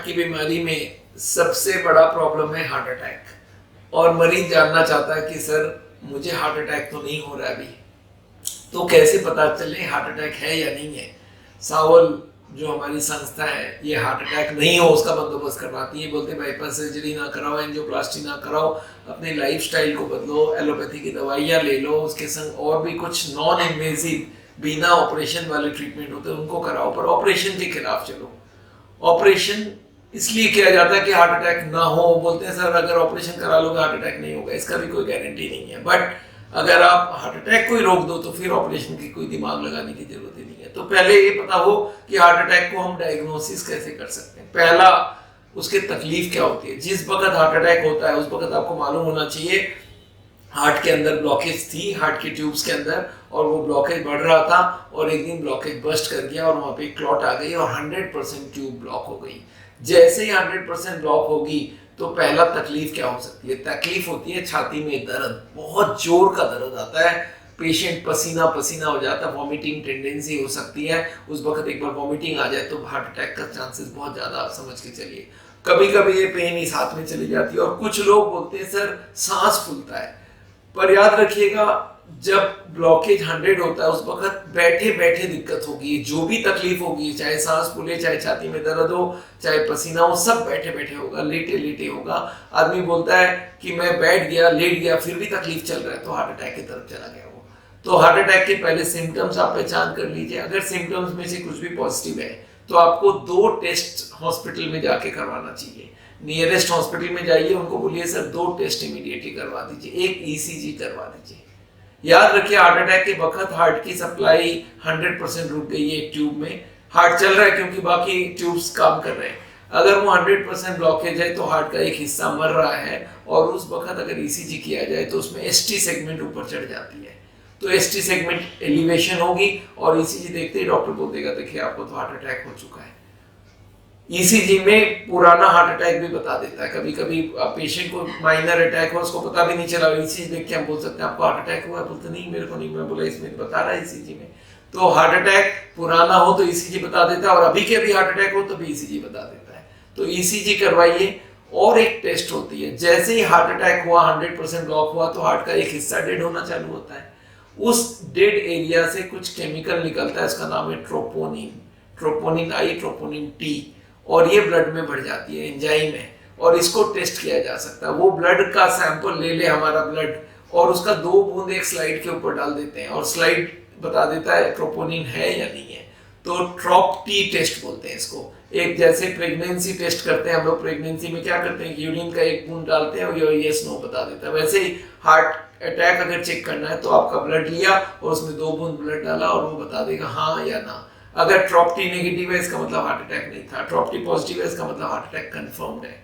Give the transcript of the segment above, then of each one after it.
की बीमारी में सबसे बड़ा प्रॉब्लम है हार्ट अटैक। और मरीज जानना चाहता है कि सर मुझे हार्ट अटैक तो नहीं हो रहा अभी, तो कैसे पता चले हार्ट अटैक है या नहीं है। सावल जो हमारी संस्था है ये हार्ट अटैक नहीं हो उसका बंदोबस्त करवाती है। बोलते बाईपास सर्जरी ना कराओ, एंजियोप्लास्टी ना कराओ, अपने लाइफस्टाइल को बदलो, एलोपैथी की दवाइयाँ ले लो, उसके संग और भी कुछ नॉन इन्वेजिव बिना ऑपरेशन वाले ट्रीटमेंट होते हैं उनको कराओ, पर ऑपरेशन के खिलाफ चलो। ऑपरेशन इसलिए किया जाता है कि हार्ट अटैक ना हो। बोलते हैं सर अगर ऑपरेशन करा लोगे हार्ट अटैक नहीं होगा, इसका भी कोई गारंटी नहीं है। बट अगर आप हार्ट अटैक को ही रोक दो तो फिर ऑपरेशन की कोई दिमाग लगाने की जरूरत ही नहीं है। तो पहले ये पता हो कि हार्ट अटैक को हम डायग्नोसिस कैसे कर सकते हैं। पहला, उसके तकलीफ क्या होती है। जिस वक्त हार्ट अटैक होता है उस वक्त आपको मालूम होना चाहिए हार्ट के अंदर ब्लॉकेज थी, हार्ट की ट्यूब्स के अंदर, और वो ब्लॉकेज बढ़ रहा था और एक दिन ब्लॉकेज बस्ट कर गया और वहाँ पे क्लॉट आ गई और 100% ट्यूब ब्लॉक हो गई। जैसे ही 100% ब्लॉक होगी तो पहला तकलीफ क्या हो सकती है। तकलीफ होती है छाती में दर्द, बहुत जोर का दर्द आता है, पेशेंट पसीना पसीना हो जाता है, वॉमिटिंग टेंडेंसी हो सकती है। उस वक्त एक बार वॉमिटिंग आ जाए तो हार्ट अटैक का चांसेस बहुत ज़्यादा, आप समझ के चलिए। कभी कभी ये पेन इस हाथ में चली जाती है और कुछ लोग बोलते हैं सर सांस फूलता है। पर याद रखिएगा जब ब्लॉकेज 100 होता है उस वक्त बैठे बैठे दिक्कत होगी, जो भी तकलीफ होगी, चाहे सांस फूले, चाहे छाती में दर्द हो, चाहे पसीना हो, सब बैठे बैठे होगा, लेटे लेटे होगा। आदमी बोलता है कि मैं बैठ गया, लेट गया, फिर भी तकलीफ चल रहा है तो हार्ट अटैक की तरफ चला गया वो। तो हार्ट अटैक के पहले सिम्टम्स आप पहचान कर लीजिए। अगर सिम्टम्स में से कुछ भी पॉजिटिव है तो आपको 2 टेस्ट हॉस्पिटल में जाके करवाना चाहिए। नियरेस्ट हॉस्पिटल में जाइए, उनको बोलिए सर 2 टेस्ट इमीडिएटली करवा दीजिए, एक ईसीजी करवा दीजिए। याद रखिए हार्ट अटैक के वक्त हार्ट की सप्लाई 100% रुक गई है ट्यूब में। हार्ट चल रहा है क्योंकि बाकी ट्यूब्स काम कर रहे हैं। अगर वो 100% ब्लॉकेज है तो हार्ट का एक हिस्सा मर रहा है और उस वक्त अगर ईसीजी किया जाए तो उसमें एसटी सेगमेंट ऊपर चढ़ जाती है, तो एसटी सेगमेंट एलिवेशन होगी और ईसीजी देखते ही डॉक्टर बोल देगा देखिए आपको तो हार्ट अटैक हो चुका है। ईसीजी में पुराना हार्ट अटैक भी बता देता है। कभी कभी पेशेंट को माइनर अटैक हो, उसको पता भी नहीं चला, ईसीजी देख के हम बोल सकते हैं आपको हार्ट अटैक हुआ, बोलते नहीं मेरे को नहीं, मैं बोला इसमें बता रहा है ईसीजी में। तो हार्ट अटैक पुराना हो तो ईसीजी बता देता है और अभी के अभी हार्ट अटैक हो तो भी ईसीजी बता देता है। तो ईसीजी करवाइए। और एक टेस्ट होती है, जैसे ही हार्ट अटैक हुआ 100% ब्लॉक हुआ तो हार्ट का एक हिस्सा डेड होना चालू होता है। उस डेड एरिया से कुछ केमिकल निकलता है, उसका नाम है ट्रोपोनिन, ट्रोपोनिन आई, ट्रोपोनिन टी, और ये ब्लड में बढ़ जाती है, एंजाइम है और इसको टेस्ट किया जा सकता है। वो ब्लड का सैंपल ले ले हमारा ब्लड और उसका 2 बूंद एक स्लाइड के ऊपर डाल देते हैं और स्लाइड बता देता है ट्रोपोनिन है या नहीं है। तो ट्रॉप टी टेस्ट बोलते हैं इसको। एक जैसे प्रेगनेंसी टेस्ट करते हैं हम लोग, प्रेगनेंसी में क्या करते हैं यूरिन का 1 बूंद डालते हैं और यस नो बता देता है। वैसे ही हार्ट अटैक अगर चेक करना है तो आपका ब्लड लिया और उसमें 2 बूंद ब्लड डाला और वो बता देगा हाँ या ना। अगर ट्रॉप टी नेगेटिव है इसका मतलब हार्ट अटैक नहीं था, ट्रॉप टी पॉजिटिव है इसका मतलब हार्ट अटैक कंफर्म्ड है।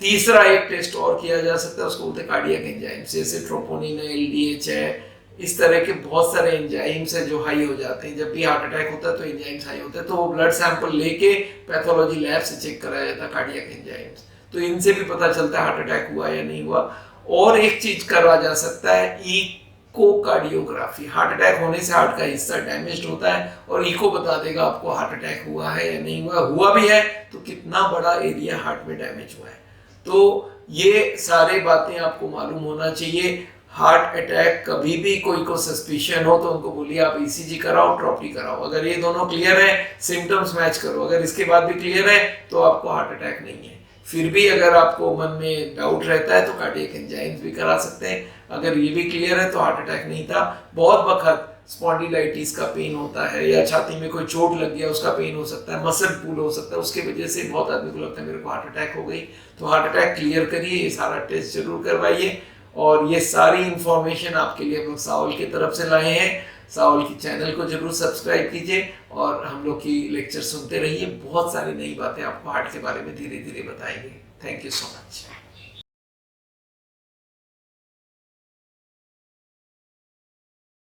तीसरा एक टेस्ट और किया जा सकता है, उसको बोलते हैं कार्डियक एंजाइम्स, जैसे ट्रोपोनिन है, एलडीएच है, इस तरह के बहुत सारे एंजाइम्स है जो हाई हो जाते हैं। जब भी हार्ट अटैक होता है तो एंजाइम्स हाई होते हैं, तो वो ब्लड सैंपल लेके पैथोलॉजी लैब से चेक कराया जाता है कार्डियक एंजाइम्स। तो इनसे भी पता चलता है हार्ट अटैक हुआ या नहीं हुआ। और एक चीज करवा जा सकता है, इकोकार्डियोग्राफी। हार्ट अटैक होने से हार्ट का हिस्सा डैमेज होता है और इको बता देगा आपको हार्ट अटैक हुआ है या नहीं हुआ। हुआ भी है तो कितना बड़ा एरिया हार्ट में डैमेज हुआ है। तो ये सारे बातें आपको मालूम होना चाहिए। हार्ट अटैक कभी भी कोई को सस्पिशन हो तो उनको बोलिए आप ईसीजी कराओ, ट्रॉप टी कराओ। अगर ये दोनों क्लियर है, सिम्टम्स मैच करो, अगर इसके बाद भी क्लियर है तो आपको हार्ट अटैक नहीं है। फिर भी अगर आपको मन में डाउट रहता है तो कार्डियक एंजाइम्स भी करा सकते हैं। अगर ये भी क्लियर है तो हार्ट अटैक नहीं था। बहुत वक्त स्पॉन्डिलाइटिस का पेन होता है या छाती में कोई चोट लग गया उसका पेन हो सकता है, मसल पुल हो सकता है, उसके वजह से बहुत आदमी को लगता है मेरे को हार्ट अटैक हो गई। तो हार्ट अटैक क्लियर करिए, ये सारा टेस्ट जरूर करवाइए। और ये सारी इंफॉर्मेशन आपके लिए हम लोग सावल की तरफ से लाए हैं। सावल की चैनल को जरूर सब्सक्राइब कीजिए और हम लोग की लेक्चर सुनते रहिए। बहुत सारी नई बातें आपको हार्ट के बारे में धीरे धीरे बताएंगे। Thank you so much.